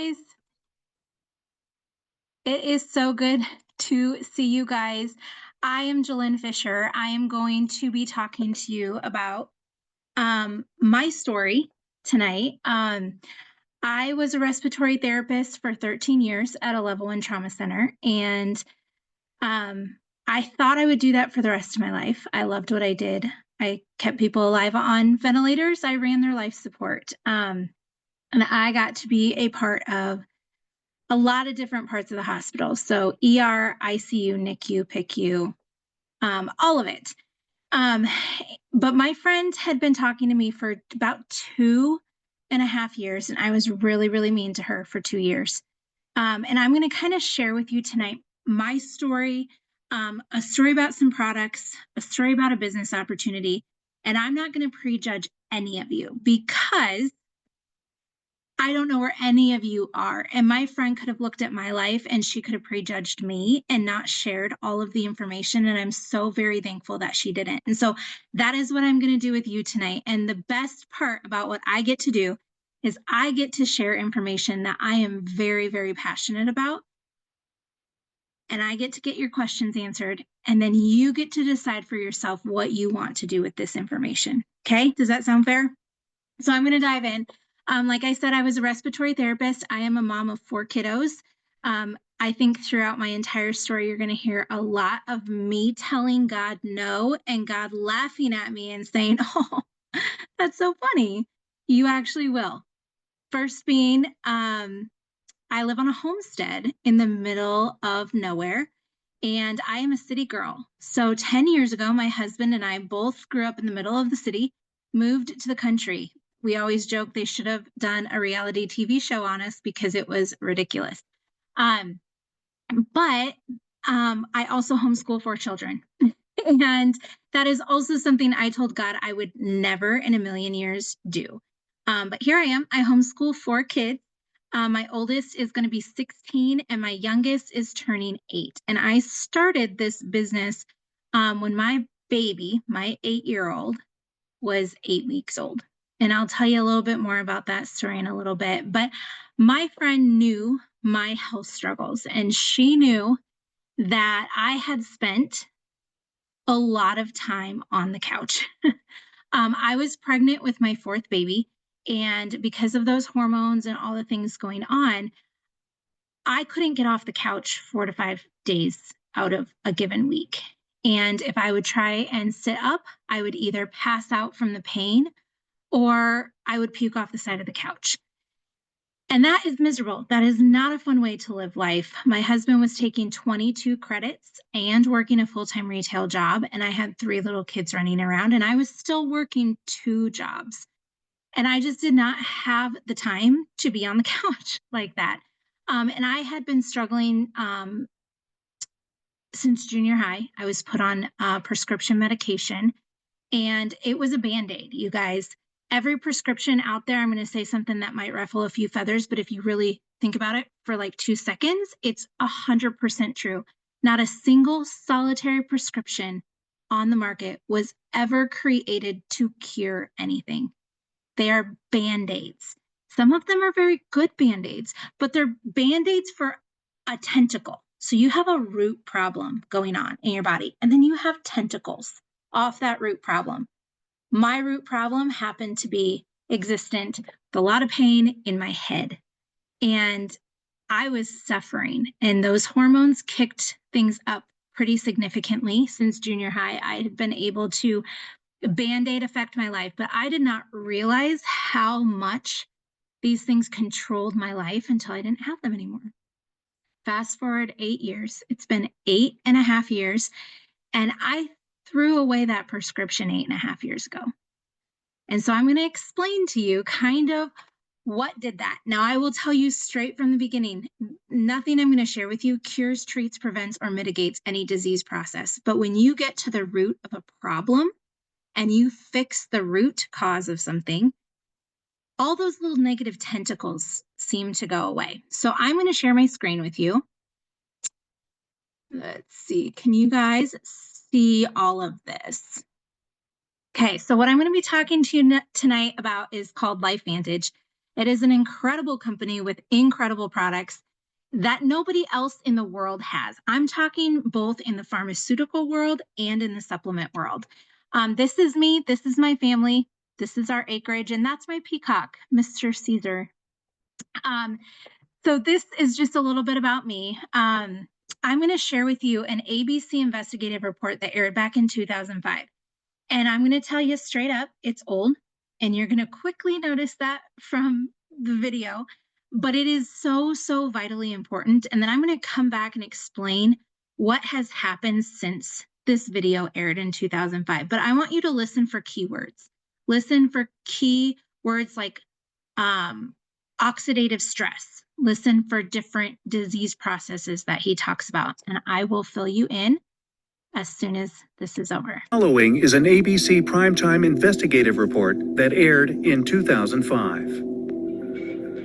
guys. It is so good to see you guys. I am Jillynn Fisher. I am going to be talking to you about my story tonight. I was a respiratory therapist for 13 years at a level 1 trauma center, and I thought I would do that for the rest of my life. I loved what I did. I kept people alive on ventilators. I ran their life support. And I got to be a part of a lot of different parts of the hospital. So ER, ICU, NICU, PICU, all of it. But my friend had been talking to me for about 2.5 years, and I was really, really mean to her for 2 years. And I'm going to kind of share with you tonight my story, a story about some products, a story about a business opportunity. And I'm not going to prejudge any of you because I don't know where any of you are. And my friend could have looked at my life and she could have prejudged me and not shared all of the information. And I'm so very thankful that she didn't. And so that is what I'm going to do with you tonight. And the best part about what I get to do is I get to share information that I am very, very passionate about. And I get to get your questions answered. And then you get to decide for yourself what you want to do with this information. Okay? Does that sound fair? So I'm going to dive in. Like I said, I was a respiratory therapist. I am a mom of 4 kiddos. I think throughout my entire story, you're going to hear a lot of me telling God no and God laughing at me and saying, "Oh, that's so funny. You actually will." First being, I live on a homestead in the middle of nowhere, and I am a city girl. So 10 years ago, my husband and I both grew up in the middle of the city, moved to the country. We always joke they should have done a reality TV show on us because it was ridiculous. Um, but I also homeschool 4 children. And that is also something I told God I would never in a million years do. But here I am. I homeschool 4 kids. My oldest is going to be 16 and my youngest is turning 8. And I started this business when my baby, my 8-year-old, was 8 weeks old. And I'll tell you a little bit more about that story in a little bit. But my friend knew my health struggles, and she knew that I had spent a lot of time on the couch. I was pregnant with my 4th baby, and because of those hormones and all the things going on, I couldn't get off the couch 4 to 5 days out of a given week. And if I would try and sit up, I would either pass out from the pain or I would puke off the side of the couch. And that is miserable. That is not a fun way to live life. My husband was taking 22 credits and working a full-time retail job, and I had 3 little kids running around, and I was still working 2 jobs. And I just did not have the time to be on the couch like that. And I had been struggling since junior high. I was put on prescription medication, and it was a Band-Aid, you guys. Every prescription out there, I'm going to say something that might ruffle a few feathers, but if you really think about it for like 2 seconds, it's 100% true. Not a single solitary prescription on the market was ever created to cure anything. They are Band-Aids. Some of them are very good Band-Aids, but they're Band-Aids for a tentacle. So you have a root problem going on in your body, and then you have tentacles off that root problem. My root problem happened to be existent with a lot of pain in my head. And I was suffering, and those hormones kicked things up pretty significantly. Since junior high, I had been able to Band-Aid affect my life, but I did not realize how much these things controlled my life until I didn't have them anymore. Fast forward 8 years. It's been 8.5 years, and I threw away that prescription 8.5 years ago. And so I'm going to explain to you kind of what did that. Now, I will tell you straight from the beginning, nothing I'm going to share with you cures, treats, prevents, or mitigates any disease process. But when you get to the root of a problem and you fix the root cause of something, all those little negative tentacles seem to go away. So I'm going to share my screen with you. Let's see. Can you guys see all of this? Okay, so what I'm going to be talking to you tonight about is called LifeVantage. It is an incredible company with incredible products that nobody else in the world has. I'm talking both in the pharmaceutical world and in the supplement world. This is me, this is my family, this is our acreage, and that's my peacock, Mr. Caesar. Um, so this is just a little bit about me. I'm going to share with you an ABC investigative report that aired back in 2005. And I'm going to tell you straight up, it's old, and you're going to quickly notice that from the video, but it is so, so vitally important. And then I'm going to come back and explain what has happened since this video aired in 2005. But I want you to listen for keywords. Listen for key words like oxidative stress. Listen for different disease processes that he talks about, and I will fill you in as soon as this is over. Following is an ABC primetime investigative report that aired in 2005.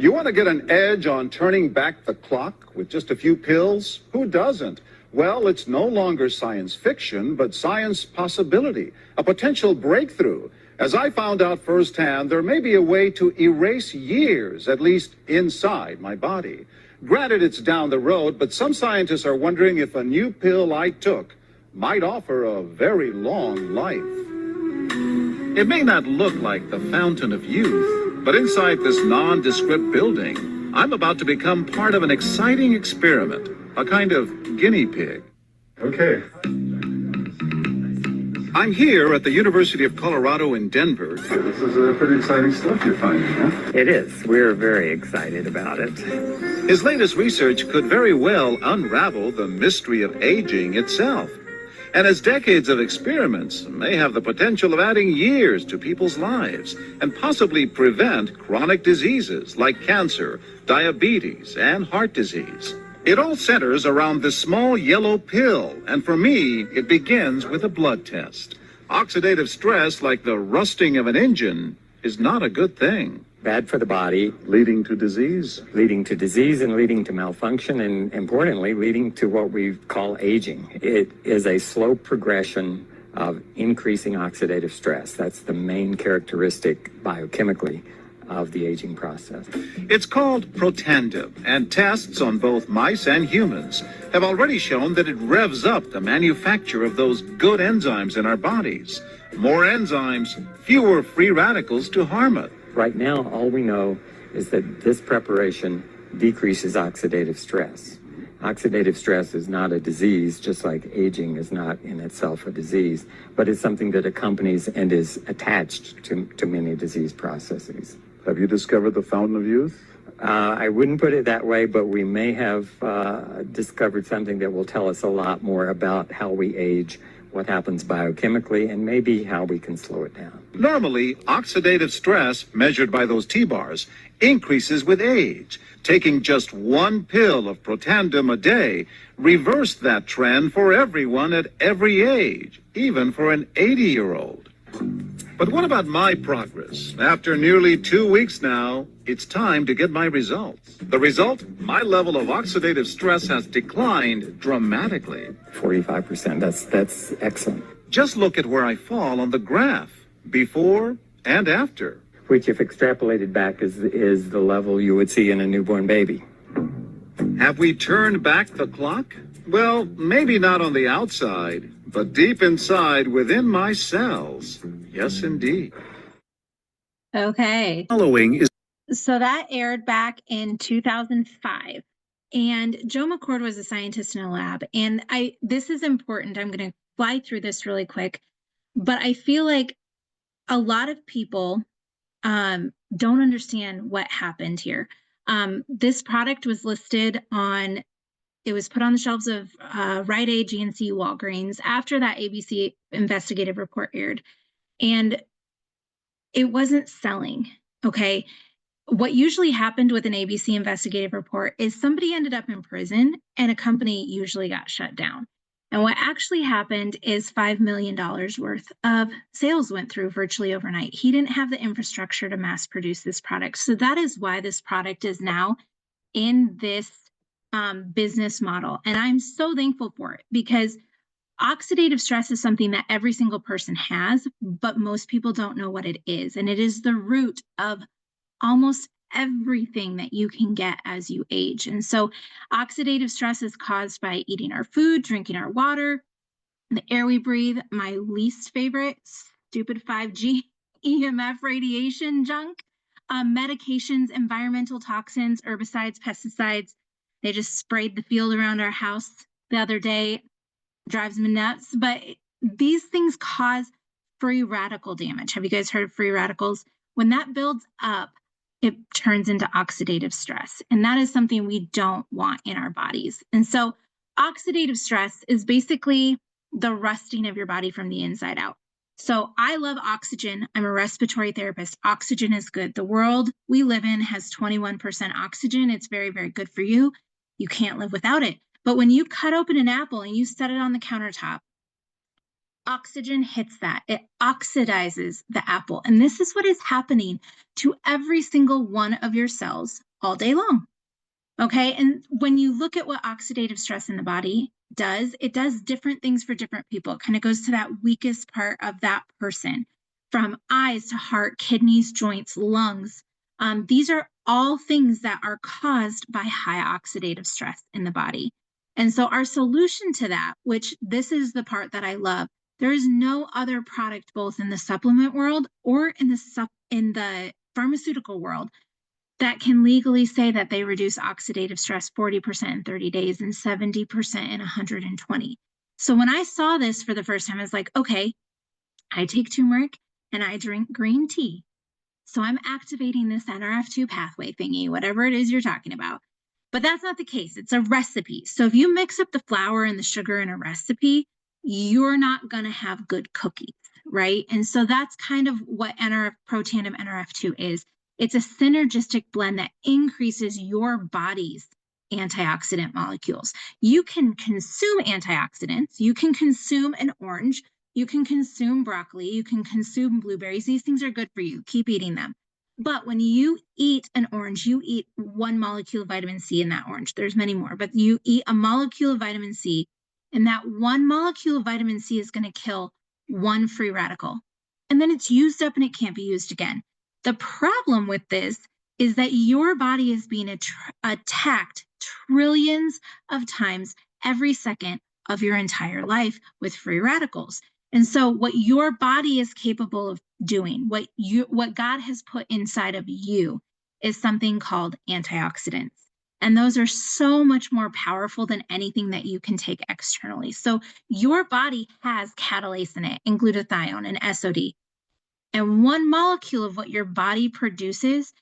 You want to get an edge on turning back the clock with just a few pills? Who doesn't? Well, it's no longer science fiction, but science possibility, a potential breakthrough. As I found out firsthand, there may be a way to erase years, at least inside my body. Granted, it's down the road, but some scientists are wondering if a new pill I took might offer a very long life. It may not look like the fountain of youth, but inside this nondescript building, I'm about to become part of an exciting experiment, a kind of guinea pig. Okay. I'm here at the University of Colorado in Denver. This is pretty exciting stuff you're finding, huh? It is. We're very excited about it. His latest research could very well unravel the mystery of aging itself. And his decades of experiments may have the potential of adding years to people's lives and possibly prevent chronic diseases like cancer, diabetes, and heart disease. It all centers around this small yellow pill, and for me, it begins with a blood test. Oxidative stress, like the rusting of an engine, is not a good thing. Bad for the body. Leading to disease. Leading to disease and leading to malfunction, and importantly, leading to what we call aging. It is a slow progression of increasing oxidative stress. That's the main characteristic biochemically of the aging process. It's called Protandim, and tests on both mice and humans have already shown that it revs up the manufacture of those good enzymes in our bodies. More enzymes, fewer free radicals to harm it. Right now, all we know is that this preparation decreases oxidative stress. Oxidative stress is not a disease, just like aging is not in itself a disease, but it's something that accompanies and is attached to many disease processes. Have you discovered the fountain of youth? I wouldn't put it that way, but we may have discovered something that will tell us a lot more about how we age, what happens biochemically, and maybe how we can slow it down. Normally, oxidative stress, measured by those T-bars, increases with age. Taking just one pill of Protandim a day reversed that trend for everyone at every age, even for an 80-year-old. But what about my progress? After nearly 2 weeks now, it's time to get my results. The result? My level of oxidative stress has declined dramatically. 45%, that's excellent. Just look at where I fall on the graph, before and after. Which, if extrapolated back, is the level you would see in a newborn baby. Have we turned back the clock? Well, maybe not on the outside, but deep inside within my cells. Yes, indeed. Okay. Following is So that aired back in 2005. And Joe McCord was a scientist in a lab. And this is important. I'm going to fly through this really quick. But I feel like a lot of people don't understand what happened here. This product was listed on, it was put on the shelves of Rite Aid, GNC, Walgreens after that ABC investigative report aired. And it wasn't selling, okay? What usually happened with an ABC investigative report is somebody ended up in prison and a company usually got shut down. And what actually happened is $5 million worth of sales went through virtually overnight. He didn't have the infrastructure to mass produce this product. So that is why this product is now in this business model. And I'm so thankful for it, because oxidative stress is something that every single person has, but most people don't know what it is. And it is the root of almost everything that you can get as you age. And so oxidative stress is caused by eating our food, drinking our water, the air we breathe, my least favorite, stupid 5G EMF radiation junk, medications, environmental toxins, herbicides, pesticides. They just sprayed the field around our house the other day. Drives me nuts. But these things cause free radical damage. Have you guys heard of free radicals? When that builds up, it turns into oxidative stress. And that is something we don't want in our bodies. And so oxidative stress is basically the rusting of your body from the inside out. So I love oxygen. I'm a respiratory therapist. Oxygen is good. The world we live in has 21% oxygen. It's very, very good for you. You can't live without it. But when you cut open an apple and you set it on the countertop, oxygen hits that. It oxidizes the apple. And this is what is happening to every single one of your cells all day long. Okay. And when you look at what oxidative stress in the body does, it does different things for different people. It kind of goes to that weakest part of that person, from eyes to heart, kidneys, joints, lungs. These are all things that are caused by high oxidative stress in the body. And so our solution to that, which this is the part that I love, there is no other product, both in the supplement world or in the pharmaceutical world, that can legally say that they reduce oxidative stress 40% in 30 days and 70% in 120. So when I saw this for the first time, I was like, okay, I take turmeric and I drink green tea. So I'm activating this Nrf2 pathway thingy, whatever it is you're talking about. But that's not the case. It's a recipe. So if you mix up the flour and the sugar in a recipe, you're not going to have good cookies, right? And so that's kind of what Protandim Nrf2 is. It's a synergistic blend that increases your body's antioxidant molecules. You can consume antioxidants. You can consume an orange. You can consume broccoli. You can consume blueberries. These things are good for you. Keep eating them. But when you eat an orange, you eat one molecule of vitamin C in that orange. There's many more, but you eat a molecule of vitamin C, and that one molecule of vitamin C is going to kill one free radical. And then it's used up and it can't be used again. The problem with this is that your body is being attacked trillions of times every second of your entire life with free radicals. And so what your body is capable of doing, what God has put inside of you, is something called antioxidants. And those are so much more powerful than anything that you can take externally. So your body has catalase in it, and glutathione and SOD. And one molecule of what your body produces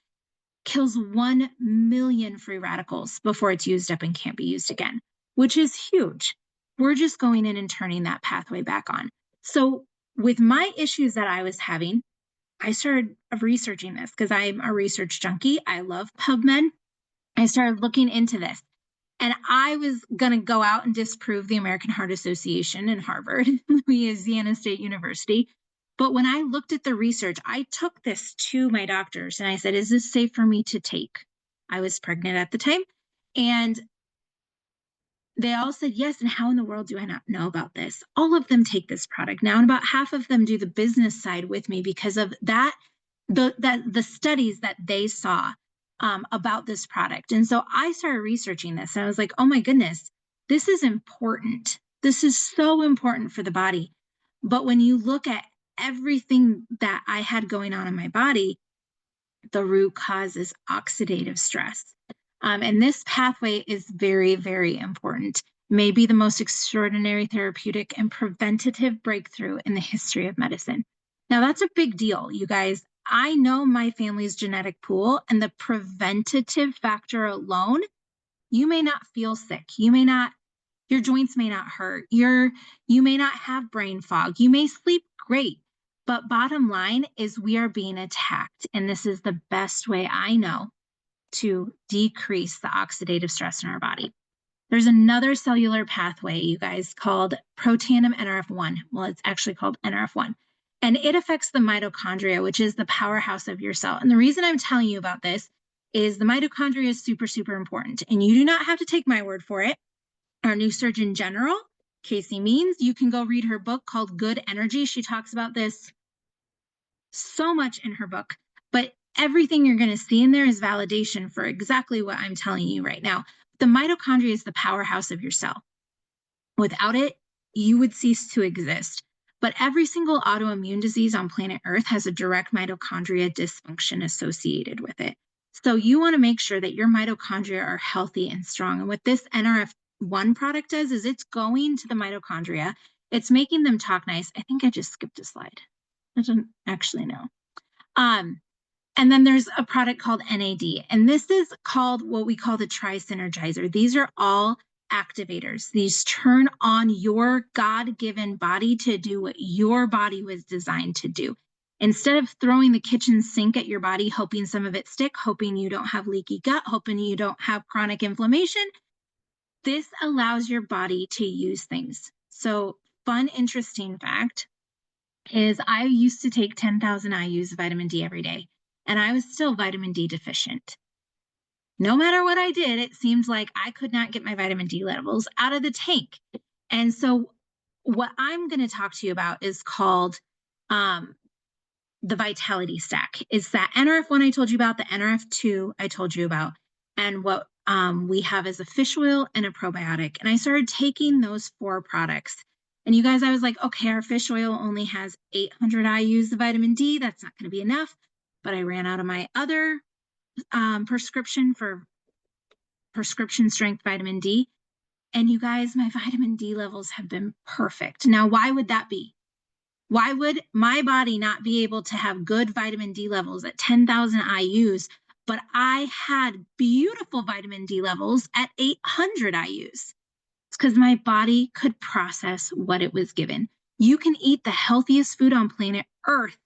kills 1 million free radicals before it's used up and can't be used again, which is huge. We're just going in and turning that pathway back on. So with my issues that I was having, I started researching this because I'm a research junkie. I love PubMed. I started looking into this. And I was going to go out and disprove the American Heart Association and Harvard, Louisiana State University. But when I looked at the research, I took this to my doctors and I said, is this safe for me to take? I was pregnant at the time. And they all said yes. And how in the world do I not know about this? All of them take this product now, and about half of them do the business side with me because of that, the studies that they saw about this product. And so I started researching this and I was like, oh my goodness, this is important. This is so important for the body. But when you look at everything that I had going on in my body, the root cause is oxidative stress. And this pathway is very, very important. Maybe the most extraordinary therapeutic and preventative breakthrough in the history of medicine. Now, that's a big deal, you guys. I know my family's genetic pool, and the preventative factor alone, you may not feel sick. Your joints may not hurt. You may not have brain fog. You may sleep great. But bottom line is we are being attacked. And this is the best way I know to decrease the oxidative stress in our body. There's another cellular pathway, you guys, called Protandim Nrf1. Well, it's actually called Nrf1. And it affects the mitochondria, which is the powerhouse of your cell. And the reason I'm telling you about this is the mitochondria is super, super important. And you do not have to take my word for it. Our new Surgeon General, Casey Means, you can go read her book called Good Energy. She talks about this so much in her book. But everything you're going to see in there is validation for exactly what I'm telling you right now. The mitochondria is the powerhouse of your cell. Without it, you would cease to exist. But every single autoimmune disease on planet Earth has a direct mitochondria dysfunction associated with it. So you want to make sure that your mitochondria are healthy and strong. And what this Nrf2 product does is it's going to the mitochondria. It's making them talk nice. I think I just skipped a slide. I don't actually know. And then there's a product called NAD, and this is called what we call the tri-synergizer. These are all activators. These turn on your God-given body to do what your body was designed to do. Instead of throwing the kitchen sink at your body, hoping some of it stick, hoping you don't have leaky gut, hoping you don't have chronic inflammation, this allows your body to use things. So, fun, interesting fact is I used to take 10,000 IUs of vitamin D every day, and I was still vitamin D deficient. No matter what I did, it seems like I could not get my vitamin D levels out of the tank. And so what I'm going to talk to you about is called the Vitality Stack. It's that Nrf1 I told you about, the Nrf2 I told you about, and what we have is a fish oil and a probiotic. And I started taking those 4 products. And you guys, I was like, okay, our fish oil only has 800 IUs of vitamin D. That's not going to be enough. But I ran out of my other prescription for prescription strength vitamin D. And you guys, my vitamin D levels have been perfect. Now, why would that be? Why would my body not be able to have good vitamin D levels at 10,000 IUs, but I had beautiful vitamin D levels at 800 IUs? It's because my body could process what it was given. You can eat the healthiest food on planet Earth,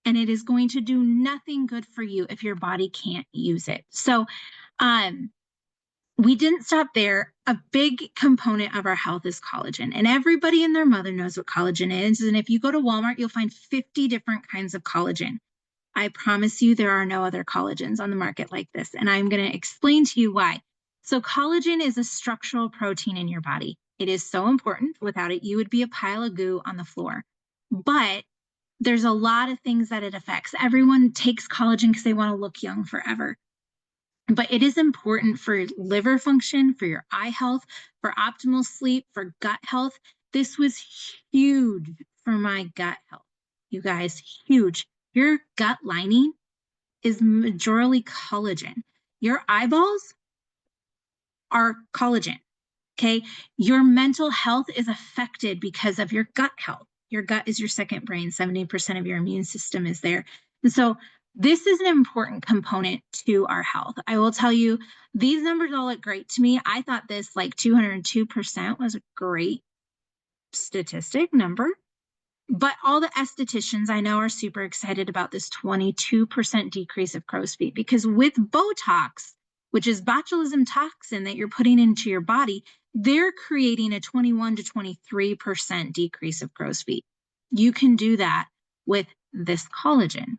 and it is going to do nothing good for you if your body can't use it. So we didn't stop there. A big component of our health is collagen, and everybody and their mother knows what collagen is. And if you go to Walmart, you'll find 50 different kinds of collagen. I promise you there are no other collagens on the market like this, and I'm going to explain to you why. So collagen is a structural protein in your body. It is so important. Without it, you would be a pile of goo on the floor. But there's a lot of things that it affects. Everyone takes collagen because they want to look young forever. But it is important for liver function, for your eye health, for optimal sleep, for gut health. This was huge for my gut health. You guys, huge. Your gut lining is majorly collagen. Your eyeballs are collagen. Okay. Your mental health is affected because of your gut health. Your gut is your second brain. 70% of your immune system is there. And so this is an important component to our health. I will tell you, these numbers all look great to me. I thought this like 202% was a great statistic number. But all the estheticians I know are super excited about this 22% decrease of crow's feet, because with Botox, which is botulism toxin that you're putting into your body, they're creating a 21 to 23% decrease of crow's feet. You can do that with this collagen.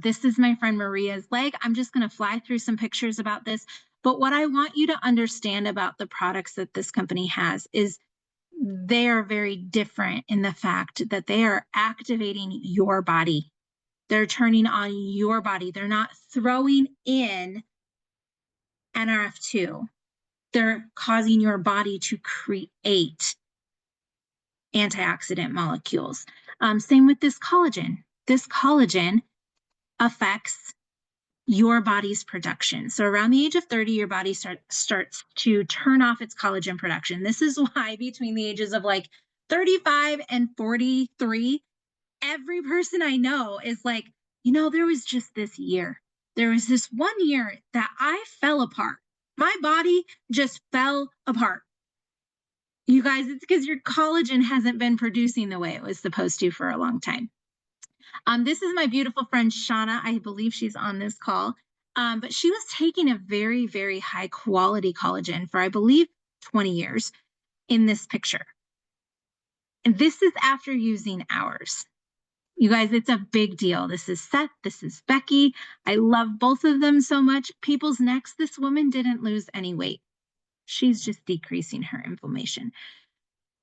This is my friend Maria's leg. I'm just going to fly through some pictures about this. But what I want you to understand about the products that this company has is they are very different in the fact that they are activating your body. They're turning on your body. They're not throwing in Nrf2. They're causing your body to create antioxidant molecules. Same with this collagen. This collagen affects your body's production. So around the age of 30, your body starts to turn off its collagen production. This is why between the ages of like 35 and 43, every person I know is like, there was just this year. There was this one year that I fell apart. My body just fell apart. You guys, it's because your collagen hasn't been producing the way it was supposed to for a long time. This is my beautiful friend, Shauna. I believe she's on this call. But she was taking a very, very high quality collagen for, I believe, 20 years in this picture. And this is after using ours. You guys, it's a big deal. This is Seth. This is Becky. I love both of them so much. People's necks, this woman didn't lose any weight. She's just decreasing her inflammation.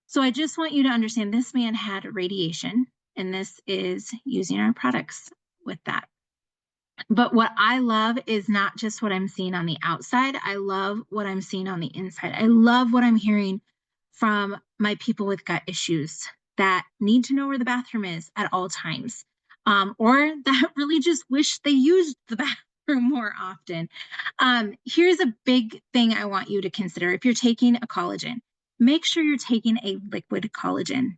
So I just want you to understand this man had radiation, and this is using our products with that. But what I love is not just what I'm seeing on the outside. I love what I'm seeing on the inside. I love what I'm hearing from my people with gut issues that need to know where the bathroom is at all times, or that really just wish they used the bathroom more often. Here's a big thing I want you to consider. If you're taking a collagen, make sure you're taking a liquid collagen.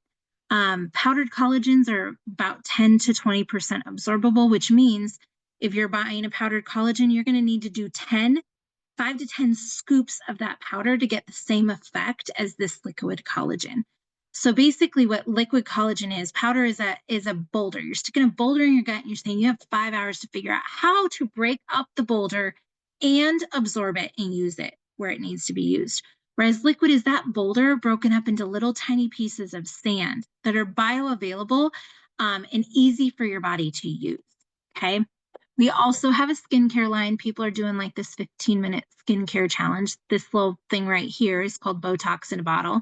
Powdered collagens are about 10 to 20% absorbable, which means if you're buying a powdered collagen, you're going to need to do 5 to 10 scoops of that powder to get the same effect as this liquid collagen. So basically what liquid collagen is, powder is a boulder. You're sticking a boulder in your gut and you're saying you have 5 hours to figure out how to break up the boulder and absorb it and use it where it needs to be used. Whereas liquid is that boulder broken up into little tiny pieces of sand that are bioavailable and easy for your body to use. Okay. We also have a skincare line. People are doing like this 15-minute skincare challenge. This little thing right here is called Botox in a bottle.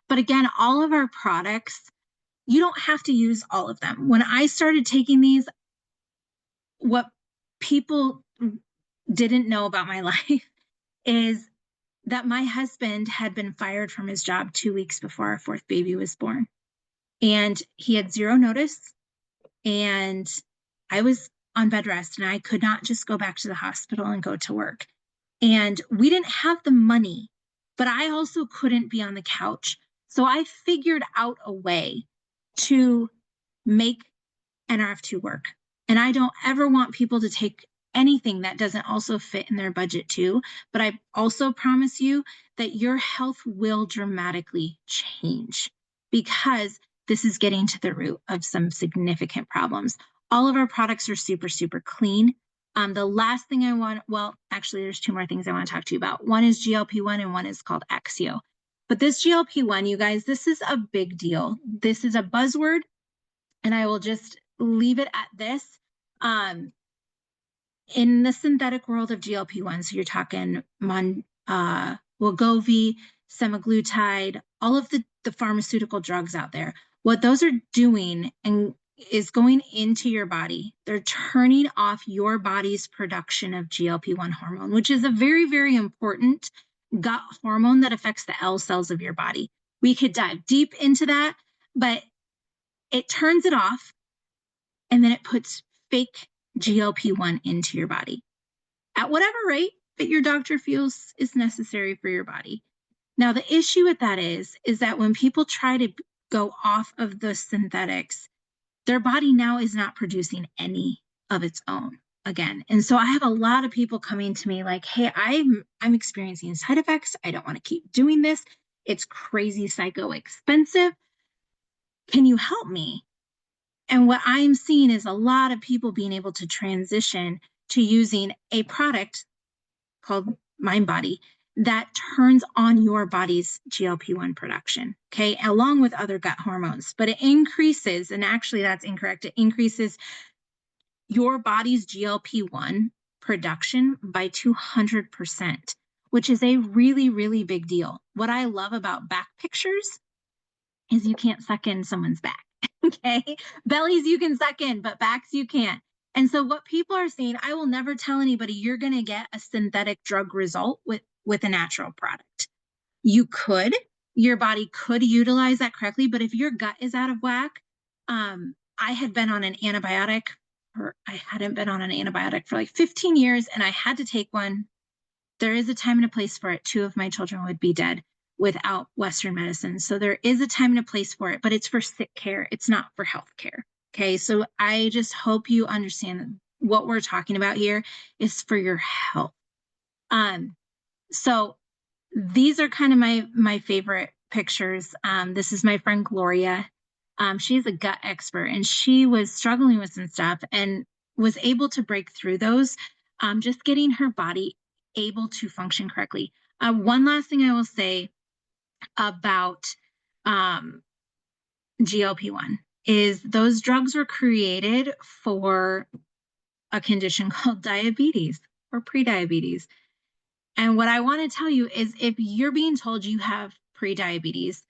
But again, all of our products, you don't have to use all of them. When I started taking these, what people didn't know about my life is that my husband had been fired from his job 2 weeks before our fourth baby was born. And he had zero notice. And I was on bed rest and I could not just go back to the hospital and go to work. And we didn't have the money, but I also couldn't be on the couch. So I figured out a way to make Nrf2 work. And I don't ever want people to take anything that doesn't also fit in their budget too. But I also promise you that your health will dramatically change because this is getting to the root of some significant problems. All of our products are super, super clean. The last thing I want, well, actually, there's 2 more things I want to talk to you about. One is GLP-1 and one is called Axio. But this GLP-1, you guys, this is a big deal. This is a buzzword, and I will just leave it at this. In the synthetic world of GLP-1, so you're talking Wegovy, semaglutide, all of the pharmaceutical drugs out there, what those are doing and is going into your body. They're turning off your body's production of GLP-1 hormone, which is a very, very important gut hormone that affects the L cells of your body. We could dive deep into that, but it turns it off and then it puts fake GLP-1 into your body at whatever rate that your doctor feels is necessary for your body. Now, the issue with that is that when people try to go off of the synthetics, their body now is not producing any of its own again. And so I have a lot of people coming to me like, hey, I'm experiencing side effects. I don't want to keep doing this. It's crazy, psycho expensive. Can you help me? And what I'm seeing is a lot of people being able to transition to using a product called MindBody that turns on your body's GLP-1 production, okay, along with other gut hormones. But it increases, and actually that's incorrect, it increases your body's GLP-1 production by 200%, which is a really, really big deal. What I love about back pictures is you can't suck in someone's back, okay? Bellies you can suck in, but backs you can't. And so what people are saying, I will never tell anybody you're going to get a synthetic drug result with a natural product. You could, your body could utilize that correctly, but if your gut is out of whack, I had been on an antibiotic, or I hadn't been on an antibiotic for like 15 years, and I had to take one. There is a time and a place for it. 2 of my children would be dead without Western medicine. So there is a time and a place for it, but it's for sick care. It's not for health care. Okay. So I just hope you understand that what we're talking about here is for your health. So these are kind of my favorite pictures. This is my friend Gloria. She's a gut expert and she was struggling with some stuff and was able to break through those, just getting her body able to function correctly. One last thing I will say about GLP-1 is those drugs were created for a condition called diabetes or prediabetes. And what I want to tell you is if you're being told you have prediabetes,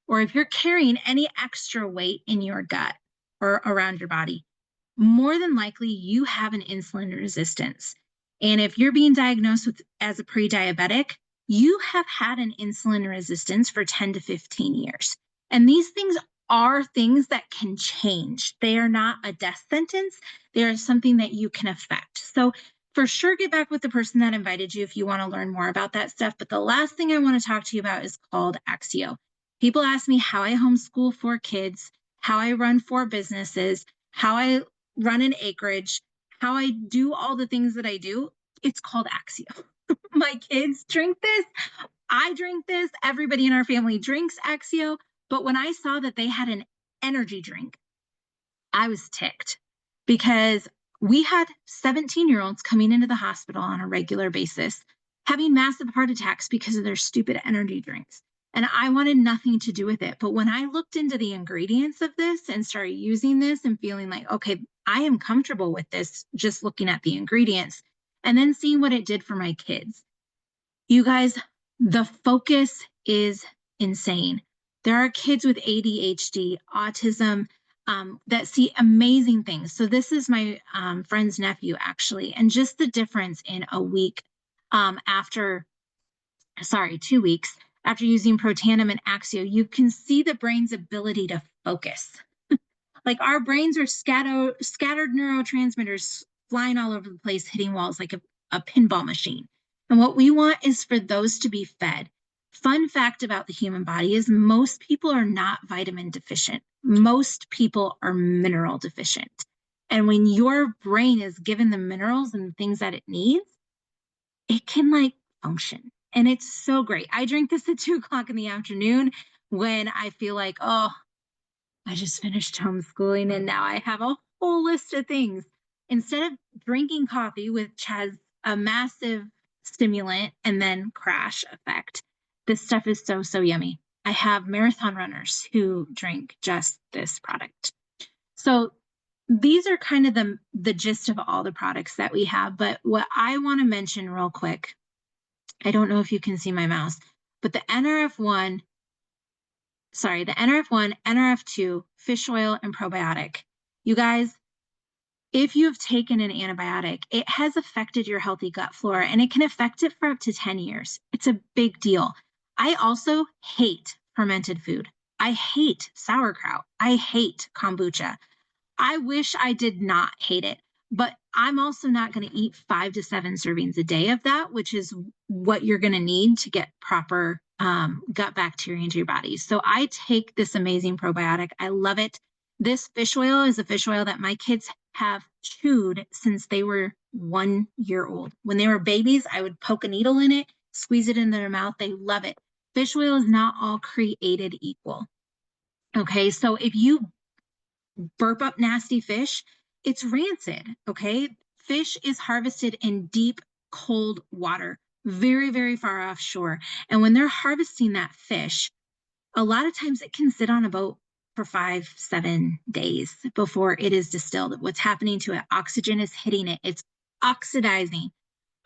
or if you're carrying any extra weight in your gut or around your body, more than likely you have an insulin resistance. And if you're being diagnosed with as a pre-diabetic, you have had an insulin resistance for 10 to 15 years. And these things are things that can change. They are not a death sentence. They are something that you can affect. So for sure, get back with the person that invited you if you want to learn more about that stuff. But the last thing I want to talk to you about is called Axio. People ask me how I homeschool 4 kids, how I run 4 businesses, how I run an acreage, how I do all the things that I do. It's called Axio. My kids drink this. I drink this. Everybody in our family drinks Axio. But when I saw that they had an energy drink, I was ticked because we had 17-year-olds coming into the hospital on a regular basis having massive heart attacks because of their stupid energy drinks. And I wanted nothing to do with it. But when I looked into the ingredients of this and started using this and feeling like, okay, I am comfortable with this, just looking at the ingredients and then seeing what it did for my kids. You guys, the focus is insane. There are kids with ADHD, autism, that see amazing things. So this is my friend's nephew, actually, and just the difference in a week after, 2 weeks after using Protandim and Axio, you can see the brain's ability to focus. Like our brains are scattered neurotransmitters flying all over the place, hitting walls like a pinball machine. And what we want is for those to be fed. Fun fact about the human body is most people are not vitamin deficient. Most people are mineral deficient. And when your brain is given the minerals and the things that it needs, it can like function. And it's so great. I drink this at 2 o'clock in the afternoon when I feel like, oh, I just finished homeschooling and now I have a whole list of things. Instead of drinking coffee, which has a massive stimulant and then crash effect, this stuff is so, so yummy. I have marathon runners who drink just this product. So these are kind of the gist of all the products that we have. But what I want to mention real quick, I don't know if you can see my mouse, but the Nrf1, Nrf2, fish oil, and probiotic. You guys, if you've taken an antibiotic, it has affected your healthy gut flora and it can affect it for up to 10 years. It's a big deal. I also hate fermented food. I hate sauerkraut. I hate kombucha. I wish I did not hate it, but I'm also not going to eat 5 to 7 servings a day of that, which is what you're going to need to get proper gut bacteria into your body. So I take this amazing probiotic. I love it. This fish oil is a fish oil that my kids have chewed since they were 1 year old. When they were babies, I would poke a needle in it, squeeze it into their mouth. They love it. Fish oil is not all created equal. Okay, so if you burp up nasty fish, it's rancid. Okay, fish is harvested in deep, cold water, very, very far offshore. And when they're harvesting that fish, a lot of times it can sit on a boat for 5-7 days before it is distilled. What's happening to it? Oxygen is hitting it. It's oxidizing.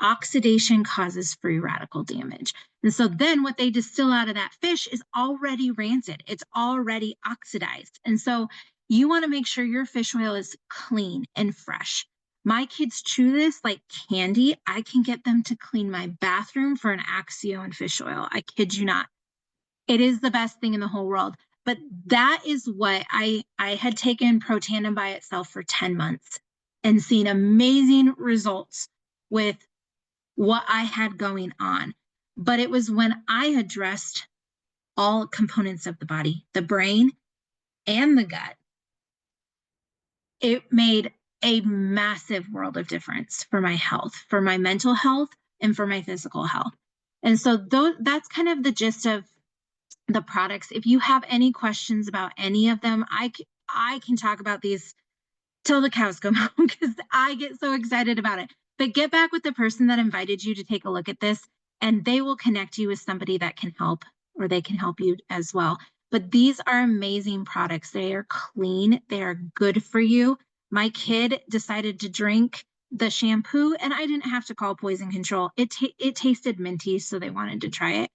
Oxidation causes free radical damage. And so then what they distill out of that fish is already rancid. It's already oxidized. And so you want to make sure your fish oil is clean and fresh. My kids chew this like candy. I can get them to clean my bathroom for an Axio and fish oil. I kid you not. It is the best thing in the whole world. But that is what I had taken Protandim by itself for 10 months and seen amazing results with what I had going on. But it was when I addressed all components of the body, the brain and the gut, it made a massive world of difference for my health, for my mental health, and for my physical health. And so that's kind of the gist of the products. If you have any questions about any of them, I can talk about these till the cows come home because I get so excited about it. But get back with the person that invited you to take a look at this, and they will connect you with somebody that can help, or they can help you as well. But these are amazing products. They are clean. They are good for you. My kid decided to drink the shampoo, and I didn't have to call poison control. It tasted minty, so they wanted to try it.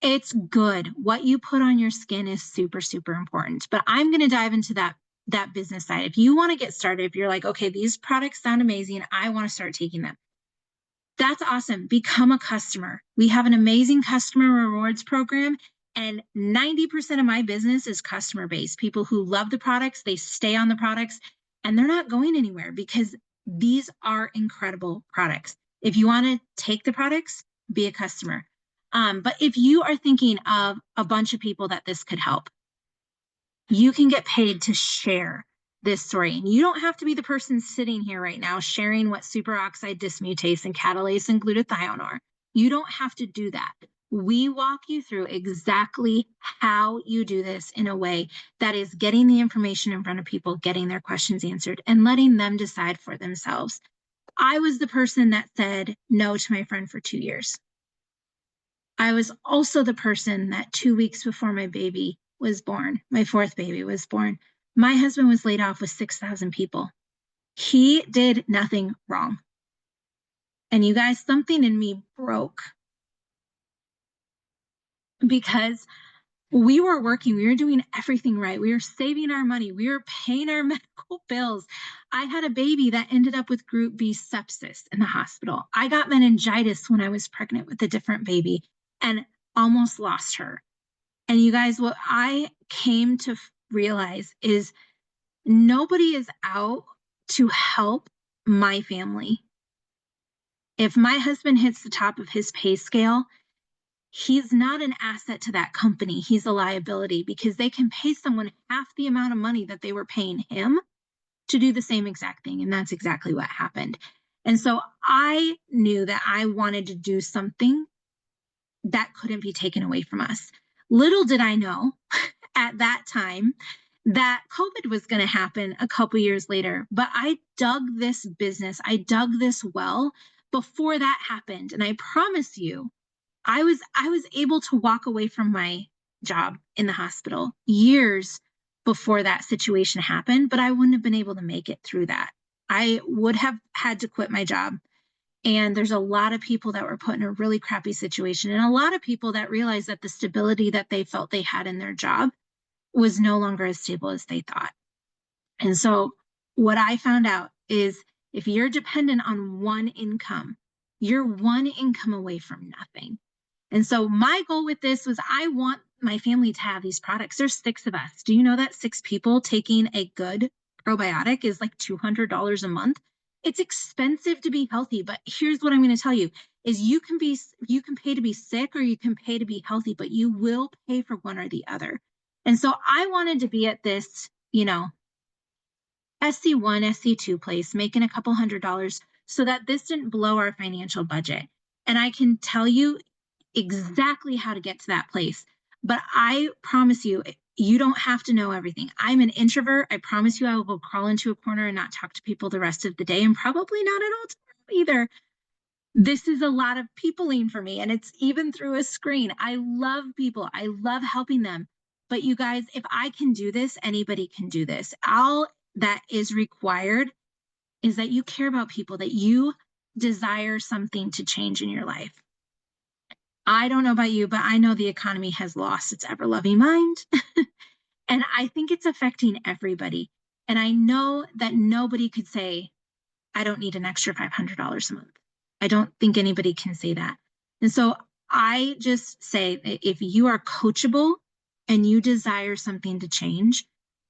It's good. What you put on your skin is super, super important. But I'm going to dive into that that business side. If you want to get started, if you're like, okay, these products sound amazing, I want to start taking them. That's awesome. Become a customer. We have an amazing customer rewards program, and 90% of my business is customer based. People who love the products, they stay on the products, and they're not going anywhere because these are incredible products. If you want to take the products, be a customer. But if you are thinking of a bunch of people that this could help, you can get paid to share this story. And you don't have to be the person sitting here right now sharing what superoxide dismutase and catalase and glutathione are. You don't have to do that. We walk you through exactly how you do this in a way that is getting the information in front of people, getting their questions answered, and letting them decide for themselves. I was the person that said no to my friend for 2 years. I was also the person that 2 weeks before my baby was born, my fourth baby was born, my husband was laid off with 6,000 people. He did nothing wrong. And you guys, something in me broke because we were working, we were doing everything right. We were saving our money, we were paying our medical bills. I had a baby that ended up with group B sepsis in the hospital. I got meningitis when I was pregnant with a different baby and almost lost her. And you guys, what I came to realize is nobody is out to help my family. If my husband hits the top of his pay scale, he's not an asset to that company. He's a liability because they can pay someone half the amount of money that they were paying him to do the same exact thing. And that's exactly what happened. And so I knew that I wanted to do something that couldn't be taken away from us. Little did I know at that time that COVID was going to happen a couple years later, but I dug this business, I dug this well before that happened. And I promise you, I was able to walk away from my job in the hospital years before that situation happened, but I wouldn't have been able to make it through that. I would have had to quit my job. And there's a lot of people that were put in a really crappy situation, and a lot of people that realized that the stability that they felt they had in their job was no longer as stable as they thought. And so what I found out is if you're dependent on one income, you're one income away from nothing. And so my goal with this was I want my family to have these products. There's 6 of us. Do you know that 6 people taking a good probiotic is like $200 a month? It's expensive to be healthy, but here's what I'm going to tell you is you can pay to be sick or you can pay to be healthy, but you will pay for one or the other. And so I wanted to be at this, SC1, SC2 place, making a couple $100s so that this didn't blow our financial budget. And I can tell you exactly how to get to that place. But I promise you, you don't have to know everything. I'm an introvert. I promise you I will go crawl into a corner and not talk to people the rest of the day, and probably not at all tomorrow either. This is a lot of peopling for me, and it's even through a screen. I love people. I love helping them. But you guys, if I can do this, anybody can do this. All that is required is that you care about people, that you desire something to change in your life. I don't know about you, but I know the economy has lost its ever-loving mind. And I think it's affecting everybody. And I know that nobody could say, I don't need an extra $500 a month. I don't think anybody can say that. And so I just say that if you are coachable and you desire something to change,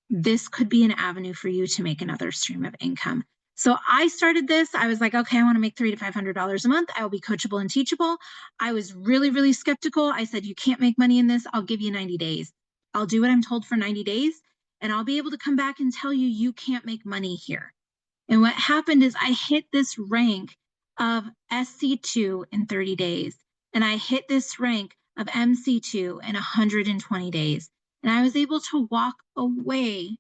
this could be an avenue for you to make another stream of income. So I started this. I was like, okay, I want to make $300 to $500 a month. I will be coachable and teachable. I was really, really skeptical. I said, you can't make money in this. I'll give you 90 days. I'll do what I'm told for 90 days, and I'll be able to come back and tell you, you can't make money here. And what happened is I hit this rank of SC2 in 30 days, and I hit this rank of MC2 in 120 days. And I was able to walk away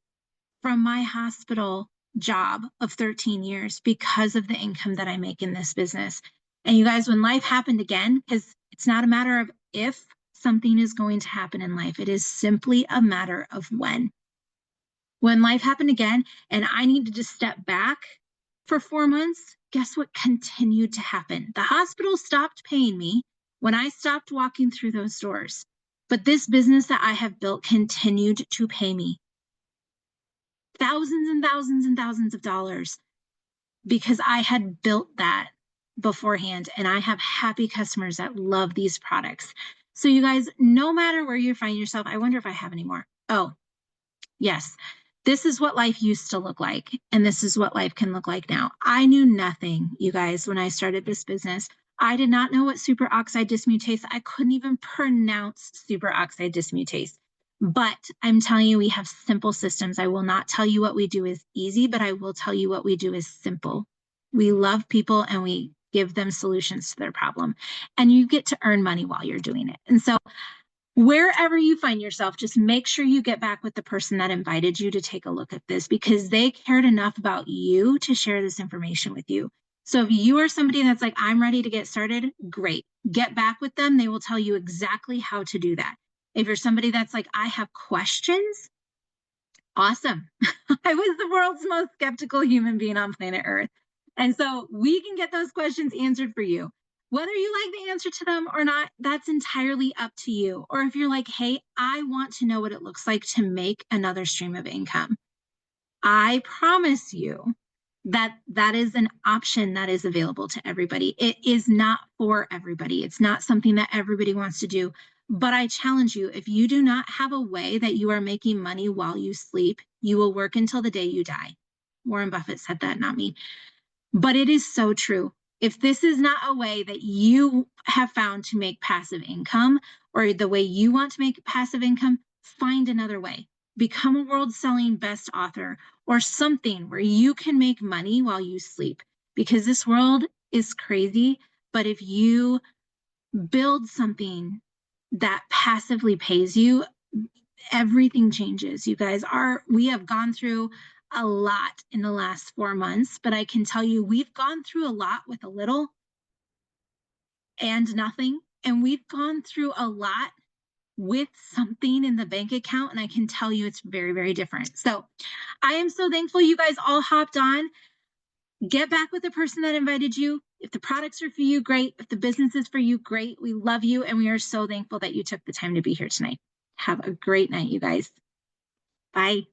from my hospital job of 13 years because of the income that I make in this business. And you guys, when life happened again, because it's not a matter of if something is going to happen in life, it is simply a matter of when. When life happened again and I needed to step back for 4 months, guess what continued to happen? The hospital stopped paying me when I stopped walking through those doors. But this business that I have built continued to pay me. thousands and thousands and thousands of dollars because I had built that beforehand, and I have happy customers that love these products. So you guys, no matter where you find yourself, I wonder if I have any more. Oh, yes. This is what life used to look like, and this is what life can look like now. I knew nothing, you guys, when I started this business. I did not know what superoxide dismutase. I couldn't even pronounce superoxide dismutase. But I'm telling you, we have simple systems. I will not tell you what we do is easy, but I will tell you what we do is simple. We love people and we give them solutions to their problem. And you get to earn money while you're doing it. And so wherever you find yourself, just make sure you get back with the person that invited you to take a look at this, because they cared enough about you to share this information with you. So if you are somebody that's like, I'm ready to get started, great. Get back with them. They will tell you exactly how to do that. If you're somebody that's like, I have questions, awesome. I was the world's most skeptical human being on planet Earth. And so we can get those questions answered for you. Whether you like the answer to them or not, that's entirely up to you. Or if you're like, hey, I want to know what it looks like to make another stream of income, I promise you that that is an option that is available to everybody. It is not for everybody. It's not something that everybody wants to do. But I challenge you, if you do not have a way that you are making money while you sleep, you will work until the day you die. Warren Buffett said that, not me. But it is so true. If this is not a way that you have found to make passive income, or the way you want to make passive income, find another way. Become a world-selling best author or something where you can make money while you sleep, because this world is crazy. But if you build something that passively pays you, everything changes. You guys, we have gone through a lot in the last 4 months, but I can tell you we've gone through a lot with a little and nothing, and we've gone through a lot with something in the bank account, and I can tell you it's very, very different. So I am so thankful you guys all hopped on. Get back with the person that invited you. If the products are for you, great. If the business is for you, great. We love you, and we are so thankful that you took the time to be here tonight. Have a great night, you guys. Bye.